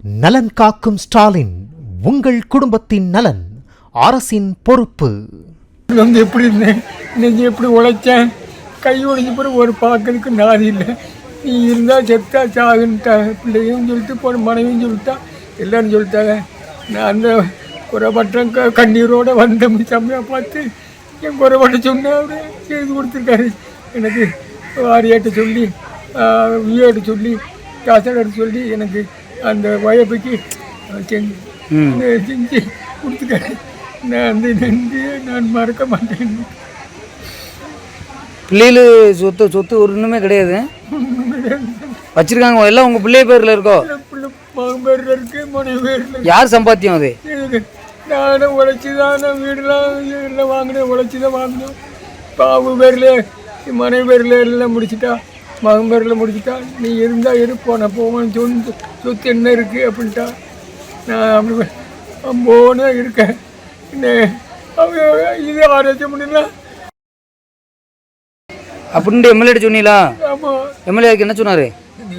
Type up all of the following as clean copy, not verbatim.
நலன் காக்கும் ஸ்டாலின், உங்கள் குடும்பத்தின் நலன் அரசின் பொறுப்பு. வந்து எப்படி இருந்தேன், இன்னைக்கு எப்படி உழைச்சேன், கை உடைஞ்ச பிறகு ஒரு பார்க்கறதுக்கு நாதி இல்லை. நீ இருந்தால் செத்தா சாகுன்ட்டா, பிள்ளையும் சொல்லிட்டு போன மனைவியும் சொல்லிட்டா, எல்லாரும் சொல்லிட்டாங்க. நான் அந்த குறைபட்டம் கண்ணீரோடு வந்த செம்மையாக பார்த்து என் குறைபட்ட சொன்னேன். அவரு செய்து கொடுத்துருக்காரு எனக்கு. வாரியாட்ட சொல்லி, வியோட்ட சொல்லி, காசடர் சொல்லி எனக்கு அந்த வயப்புக்கு செஞ்சு கொடுத்துருக்காரு. நான் அந்த நன்றியை நான் மறக்க மாட்டேன். பிள்ளைகள் சொத்து ஒரு இன்னுமே கிடையாது வச்சிருக்காங்க. எல்லாம் உங்கள் பிள்ளை பேரில் இருக்கோ? மகன் பேரில் இருக்கு, மனைவி பேரில். யார் சம்பாத்தியம் அது? நானும் உழைச்சி தான், நான் வீடெல்லாம் எல்லாம் வாங்கினேன், உழைச்சி தான் வாங்கினேன். பாவு பேரில், மனைவி பேரில் எல்லாம் முடிச்சுட்டா, மகன் பேரில் முடிச்சுட்டா. நீ இருந்தால் இருப்போம், நான் போவேன், சொத்து என்ன இருக்குது அப்படின்ட்டா. நான் அப்படி போனே இருக்கேன். இது ஆராய்ச்சி முடியல அப்படின்ட்டு எம்எல்ஏ சொன்னீங்களா? ஆமாம். எம்எல்ஏக்கு என்ன சொன்னார்? நீ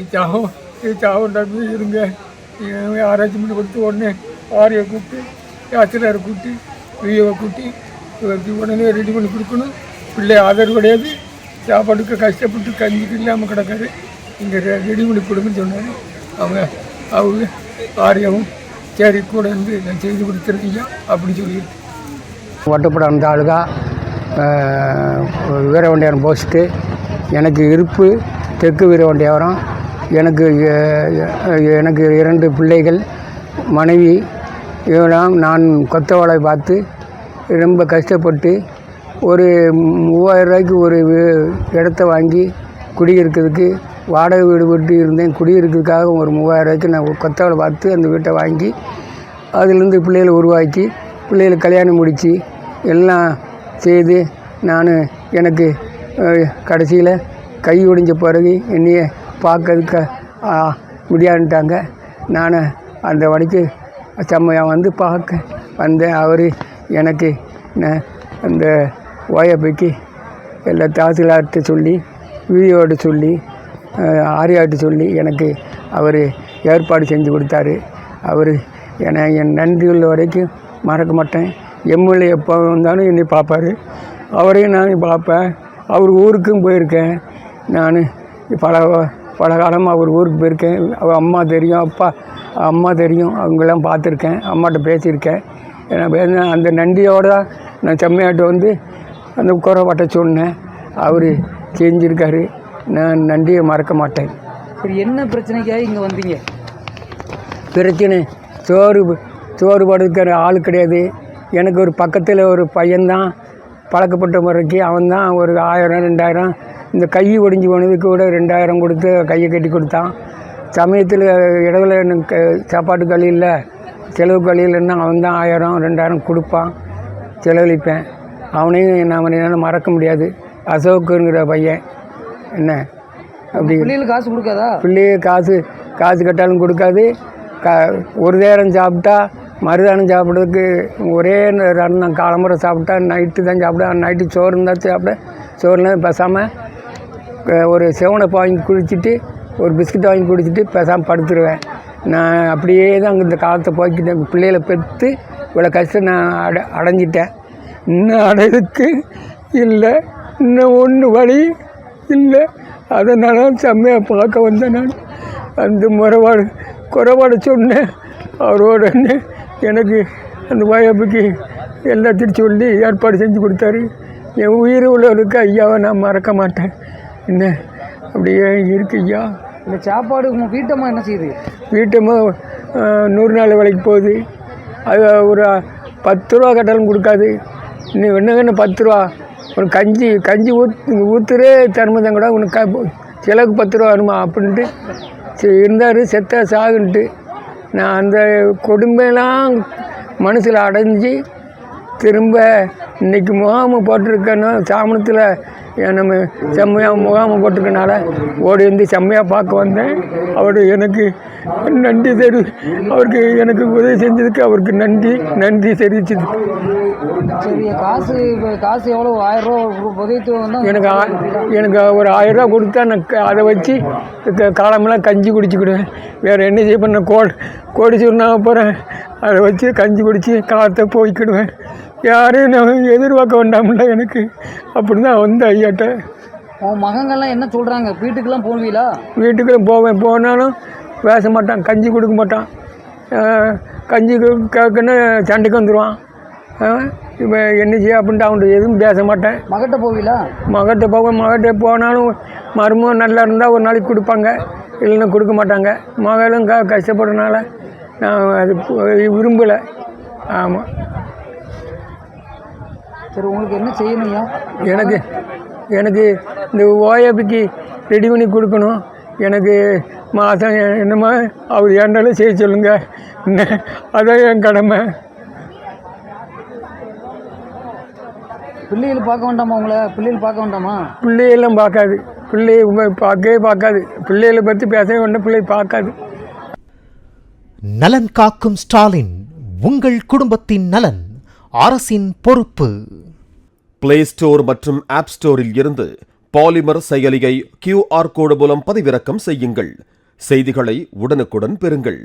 சாவண்டாக்கு இருங்க, ஆராய்ச்சி பண்ணி கொடுத்து உடனே ஆரியை கூப்பிட்டு, ஆசிரியரை கூப்பிட்டு, வியோவை கூப்பிட்டு இவருக்கு உடனே ரெடி பண்ணி கொடுக்கணும். பிள்ளை ஆதரவு கிடையாது, சாப்பாட்டுக்கு கஷ்டப்பட்டு கஞ்சிக்கு இல்லாமல் கிடக்காரு, இங்கே ரெடி பண்ணி கொடுங்கன்னு சொன்னார். அவங்க ஆரியாவும் சரி கூட இருந்து நான் செய்து கொடுத்துருக்கீங்க அப்படி சொல்லிட்டு வட்டப்படம் அந்த ஆளுகா வீரவண்டியாரம் போஸ்ட்டு எனக்கு இருப்பு தெற்கு வீரவண்டியாரம். எனக்கு 2 பிள்ளைகள், மனைவி. இவெல்லாம் நான் கொத்த வேலை பார்த்து ரொம்ப கஷ்டப்பட்டு ஒரு 3000 ரூபாய்க்கு ஒரு இடத்த வாங்கி குடியிருக்கிறதுக்கு வாடகை வீடு விட்டு இருந்தேன். குடியிருக்கிறதுக்காக ஒரு 3000 ரூபாய்க்கு நான் கொத்த வேலை பார்த்து அந்த வீட்டை வாங்கி அதிலேருந்து பிள்ளைகளை உருவாக்கி பிள்ளைகளை கல்யாணம் முடித்து எல்லாம் செய்து நான் எனக்கு கடைசியில் கை ஒடிஞ்ச பிறகு என்னைய பார்க்கறதுக்கு முடியாதுன்ட்டாங்க. நான் அந்த வழிக்கு செம்மையாக வந்து பார்க்க வந்தேன். அவர் எனக்கு அந்த ஓயப்பைக்கு எல்லா தாசில்தார்கிட்ட சொல்லி, வியோட சொல்லி, ஆரியாட்ட சொல்லி எனக்கு அவர் ஏற்பாடு செஞ்சு கொடுத்தாரு. அவர் என் நன்றி உள்ள வரைக்கும் மறக்க மாட்டேன். எம்எல்ஏ எப்போ வந்தாலும் என்னை பார்ப்பார், அவரையும் நான் பார்ப்பேன். அவர் ஊருக்கும் போயிருக்கேன். நான் பல காலமாக அவர் ஊருக்கு போயிருக்கேன். அவர் அம்மா தெரியும், அம்மா தெரியும், அவங்களாம் பார்த்துருக்கேன், அம்மாட்ட பேசியிருக்கேன். ஏன்னா அந்த நன்றியோடு தான் நான் செம்மையாட்ட வந்து அந்த குறைபாட்டை சொன்னேன். அவர் செஞ்சுருக்காரு. நான் நன்றியை மறக்க மாட்டேன். சரி, என்ன பிரச்சனைக்காக இங்கே வந்தீங்க? பிரச்சனை சோறு படுக்கிற ஆள் கிடையாது. எனக்கு ஒரு பக்கத்தில் ஒரு பையன்தான் பழக்கப்பட்ட முறைக்கு, அவன் தான் ஒரு 1000 2000 இந்த கை ஒடிஞ்சு போனதுக்கு கூட 2000 கொடுத்து கையை கட்டி கொடுத்தான். சமயத்தில் இடத்துல எனக்கு சாப்பாட்டு கழி இல்லை, செலவு கழி இல்லைன்னா அவன் தான் 1000 2000 கொடுப்பான், செலவழிப்பேன். அவனையும் நான் மறக்க முடியாது. அசோக்குங்கிற பையன். என்ன அப்படி பிள்ளைகளுக்கு காசு கொடுக்காதா? பிள்ளைய காசு கட்டாலும் கொடுக்காது. ஒரு நேரம் சாப்பிட்டா மறுதானம் சாப்பிட்றதுக்கு ஒரே நேரம் தான். காலம்புரை சாப்பிட்டா நைட்டு தான் சாப்பிடுவேன். நைட்டு சோறு இருந்தால் சாப்பிட்டேன். சோறுலாம் பேசாமல் ஒரு செவனப்பை வாங்கி குடிச்சிட்டு ஒரு பிஸ்கட் வாங்கி குடிச்சிட்டு பேசாமல் படுத்துருவேன். நான் அப்படியே தான் இந்த காலத்தை போய்க்கிட்டேன். பிள்ளைகளை பெற்று இவ்வளோ கஷ்டம் நான் அடைஞ்சிட்டேன். இன்னும் அடையிறதுக்கு இல்லை, இன்னும் ஒன்று வழி இல்லை. அதனால செம்மையாக பார்க்க வந்தேன். நான் அந்த குறைபாடு சொன்னேன். அவரோட எனக்கு அந்த வயப்புக்கு எல்லாத்தையும் சொல்லி ஏற்பாடு செஞ்சு கொடுத்தாரு. என் உயிர் உள்ளவருக்கு ஐயாவை நான் மறக்க மாட்டேன். என்ன அப்படியே இருக்கு ஐயா. இந்த சாப்பாடு உங்கள் வீட்டம்மா என்ன செய்யுது? வீட்டம்மா 100 நாள் வேலைக்கு போகுது. அது ஒரு 10 ரூபா கட்டாலும் கொடுக்காது. இன்னும் என்ன 10 ரூபா ஒரு கஞ்சி ஊற்றுறே தருமதான் கூட உனக்கு சிலவுக்கு 10 ரூபா வருமா அப்படின்ட்டு இருந்தார். செத்த சாகுன்ட்டு நான் அந்த கொடுமையெல்லாம் மனசில் அடைஞ்சி திரும்ப இன்றைக்கி முகாம போட்டிருக்கேன்னா சாமணத்தில் நம்ம செம்மையாக முகாமை போட்டிருக்கனால ஓடி வந்து செம்மையாக பார்க்க வந்தேன். அவர் எனக்கு நன்றி அவருக்கு எனக்கு உதவி செஞ்சதுக்கு அவருக்கு நன்றி தெரிவிச்சது. சரி, காசு எவ்வளோ? 1000 ரூபா உதவித்தொகை வந்தால் எனக்கு ஒரு 1000 ரூபா கொடுத்தா நான் அதை வச்சு காலமெல்லாம் கஞ்சி குடிச்சுக்கிடுவேன். வேறு என்ன செய்ய பண்ண கோடீஸ்வரனா போகிறேன். அதை வச்சு கஞ்சி குடித்து காலத்தை போய்க்கிடுவேன். யாரையும் நான் எதிர்பார்க்க வேண்டாம்ல எனக்கு. அப்படி தான் வந்து ஐயாட்ட. உன் மகங்கள்லாம் என்ன சொல்கிறாங்க? வீட்டுக்கெல்லாம் போவீங்களா? வீட்டுக்கெல்லாம் போவேன். போனாலும் பேச மாட்டான், கஞ்சி கொடுக்க மாட்டான். கஞ்சி கேட்கன்னு சண்டைக்கு வந்துடுவான். இப்போ என்ன செய்ய அப்படின்ட்டு அவன்கிட்ட எதுவும் பேச மாட்டேன். மகட்ட போவீங்களா? மகட்ட போவேன். மகட்ட போனாலும் மருமகம் நல்லா இருந்தால் ஒரு நாளைக்கு கொடுப்பாங்க, இல்லைன்னா கொடுக்க மாட்டாங்க. மகளும் கஷ்டப்படுறதுனால நான் அது விரும்பலை. ஆமாம். சரி, உங்களுக்கு என்ன செய்யணும்யா? எனக்கு இந்த ஓஏபிக்கு ரெடி பண்ணி கொடுக்கணும். எனக்கு மாதம் என்னமா அவர் ஏண்டாலும் செய்ய சொல்லுங்க. அதான் என் கடமை. பிள்ளைகள் பார்க்க வேண்டாமா? பிள்ளைகள் பார்க்க வேண்டாமா? பிள்ளையெல்லாம் பார்க்காது. பார்க்காது. பிள்ளைகளை பற்றி பேசவே வேண்டாம். பிள்ளை பார்க்காது. நலன் காக்கும் ஸ்டாலின், உங்கள் குடும்பத்தின் நலன் அரசின் பொறுப்பு. பிளே ஸ்டோர் மற்றும் ஆப் ஸ்டோரில் இருந்து பாலிமர் செயலியை QR கோடு மூலம் பதிவிறக்கம் செய்யுங்கள். செய்திகளை உடனுக்குடன் பெறுங்கள்.